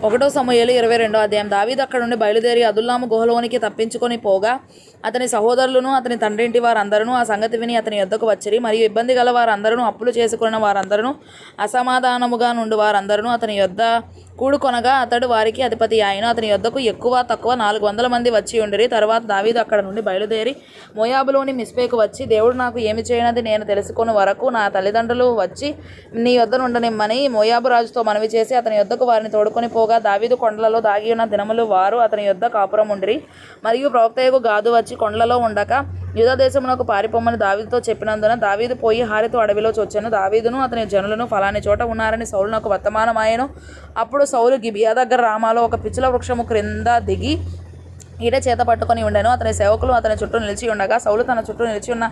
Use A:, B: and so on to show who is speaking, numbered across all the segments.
A: ఒకటో సమూయేలు 22వ అధ్యాయం. దావీదు అక్కడ నుండి బయలుదేరి అదుల్లాము గుహలోనికి తప్పించుకొని పోగా అతని సహోదరులను అతని తండ్రి ఇంటి వారందరూ ఆ సంగతి విని అతని యొద్దకు వచ్చిరి. మరియు ఇబ్బంది గల వారందరూ, అప్పులు చేసుకున్న వారందరూ, అసమాధానముగా నుండి వారందరూ అతని యొద్ద కూడుకొనగా అతడు వారికి అధిపతి ఆయన. అతని యొద్దకు ఎక్కువ తక్కువ 400 మంది వచ్చి ఉండిరి. తరువాత దావీదు అక్కడ నుండి బయలుదేరి మోయాబులోని మిస్పేకు వచ్చి, దేవుడు నాకు ఏమి చేయనది నేను తెలుసుకుని వరకు నా తల్లిదండ్రులు వచ్చి నీ యొద్ద నుండనిమ్మని మోయాబు రాజుతో మనవి చేసి అతని యొద్దకు వారిని తోడుకొని పోగా, దావీదు కొండలలో దాగి ఉన్న దినములు వారు అతని యొద్ద కాపురం ఉండిరి. మరియు ప్రవక్తయగు గాదు వచ్చి కొండలలో ఉండక యూదా దేశమునకు పారిపోమని దావీదుతో చెప్పినందున దావీదు పోయి హారెతు అడవిలో చొచ్చెను. దావీదును అతని జనులను ఫలాని చోట ఉన్నారని సౌలునకు వర్తమానమాయెను. అప్పుడు సౌలు గిబియా దగ్గర రామాలో ఒక పిచ్చుల వృక్షము క్రింద దిగి ఈట చేత పట్టుకొని ఉండెను. అతని సేవకులు అతని చుట్టూ నిలిచి ఉండగా సౌలు తన చుట్టూ నిలిచి ఉన్న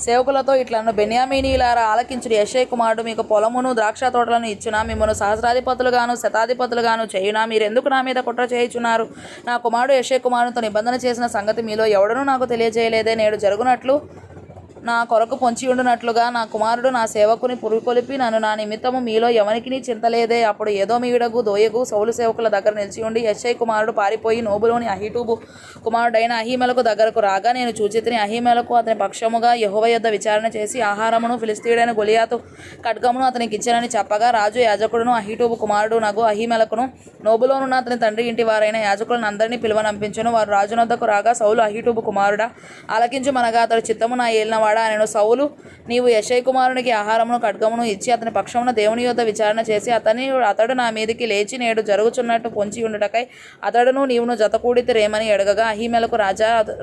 A: సేవకులతో ఇట్లను, బెన్యామీనీయులారా ఆలకించుడి. యెష్షయి కుమారుడు మీకు పొలమును ద్రాక్ష తోటలను ఇచ్చునా? మిమ్మను సహస్రాధిపతులుగాను శతాధిపతులుగాను చేయునా? మీరెందుకు నా మీద కుట్ర చేయుచున్నారు? నా కుమారుడు యెష్షయి కుమారునితో నిబంధన చేసిన సంగతి మీలో ఎవడనూ నాకు తెలియజేయలేదే. నేడు జరుగునట్లు నా కొరకు పొంచి ఉండునట్లుగా నా కుమారుడు నా సేవకుని పురికొలిపి నన్ను నా నిమిత్తము మీలో ఎవనికిని చింతలేదే. అప్పుడు ఎదోమీయుడగు దోయగు సౌలు సేవకుల దగ్గర నిలిచి ఉండి యెష్షయి కుమారుడు పారిపోయి నోబులోని అహీటూబు కుమారుడైన అహీమెలకు దగ్గరకు రాగా నేను చూచితిని. అహీమెలకు అతని పక్షముగా యెహోవా యొద్ద విచారణ చేసి ఆహారమును ఫిలిష్తీయుడైన గొలియాతు ఖడ్గమును అతనికి ఇచ్చానని చెప్పగా, రాజు యాజకుడును అహీటూబు కుమారుడు నగు అహీమెలకును నోబులోనున్న అతని తండ్రి ఇంటి వారైన యాజకులను అందరినీ పిలువనంపించెను. వారు రాజునొద్దకు రాగా, సౌలు అహీటూబు కుమారుడా ఆలకించుమనగా అతడు చిత్తము నా ఏలినవాడా అనెను. సౌలు, నీవు యెష్షయి కుమారునికి ఆహారమును ఖడ్గమును ఇచ్చి అతని పక్షమున దేవుని యొద్ద విచారణ చేసి అతడు నా మీదికి లేచి నేడు జరుగుచున్నట్టు పొంచి ఉండుటకై అతడును నీవును జతకూడితిరేమని అడగగా, అహీమెలకు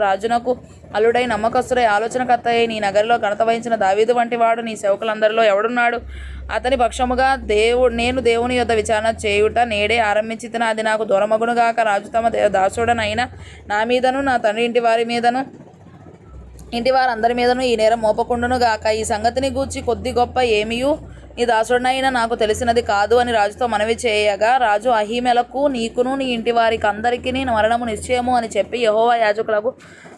A: రాజునకు అల్లుడై నమ్మకస్తుడై ఆలోచనకర్తయై నీ నగరిలో ఘనత వహించిన దావీదు వంటి వాడు నీ సేవకులందరిలో ఎవడున్నాడు? అతని పక్షముగా నేను దేవుని యొద్ద విచారణ చేయుట నేడే ఆరంభించితిని. అది నాకు దూరమగునుగాక. రాజు తమ దాసుడనైన నా మీదను నా తండ్రి ఇంటి వారి మీదను ఇంటి వారందరి మీదను ఈ నేరం మోపకుండును గాక. ఈ సంగతిని గూర్చి కొద్ది గొప్ప ఏమియు నీ దాసుడనైనా నాకు తెలిసినది కాదు అని రాజుతో మనవి చేయగా, రాజు అహీమెలకు నీకును నీ ఇంటి వారికి అందరికీ మరణము నిశ్చయము అని చెప్పి యెహోవా యాజకులకు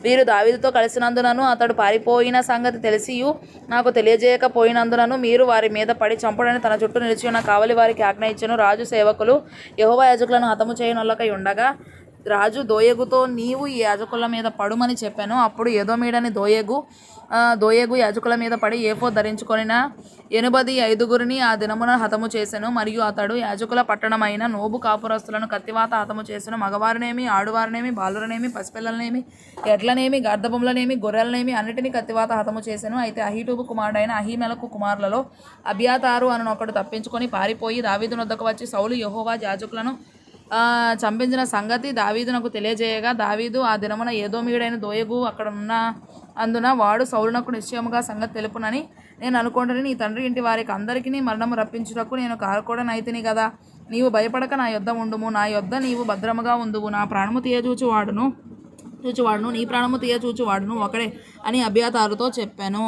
A: వీరు దావీదుతో కలిసినందునను అతడు పారిపోయిన సంగతి తెలిసియు నాకు తెలియజేయకపోయినందునను మీరు వారి మీద పడి చంపుడని తన చుట్టూ నిలిచి ఉన్న కావలి వారికి ఆజ్ఞ ఇచ్చెను. రాజు సేవకులు యెహోవా యాజకులను హతము చేయనొల్లకై ఉండగా రాజు దోయగుతో నీవు ఈ యాజకుల మీద పడుమని చెప్పాను. అప్పుడు ఎదోమీయుడని దోయగు యాజకుల మీద పడి ఏఫోదు ధరించుకొనిన 85 ఆ దినమున హతము చేసెను. మరియు అతడు యాజకుల పట్టణమైన నోబు కాపురస్తులను కత్తివాత హతము చేసెను. మగవారినేమి, ఆడువారినేమి, బాలురనేమి, పసిపిల్లలనేమి, ఎడ్లనేమి, గర్ధబొమ్మలనేమి, గొర్రెలనేమి అన్నిటినీ కత్తివాత హతము చేసెను. అయితే అహీటూబు కుమారుడైన అహీమెలకు కుమారులలో అబ్యాతారు ఒకడు తప్పించుకొని పారిపోయి దావీదు నొద్దకు వచ్చి సౌలు యెహోవా యాజకులను చంపించిన సంగతి దావీదునకు తెలియజేయగా, దావీదు ఆ దినమున ఎదోమీయుడైన దోయగు అక్కడ ఉన్న అందున వాడు సౌలునకు నిశ్చయముగా సంగతి తెలుపునని నేను అనుకొంటిని. నీ తండ్రి ఇంటి వారికి అందరికీ మరణము రప్పించుటకు నేను కారకుడనైతిని కదా. నీవు భయపడక నా యొద్ద ఉండుము. నా యొద్ద నీవు భద్రముగా ఉండువు. నా ప్రాణము చూచువాడును నీ ప్రాణము చూచువాడును ఒకడే అని అబ్యాతారుతో చెప్పాను.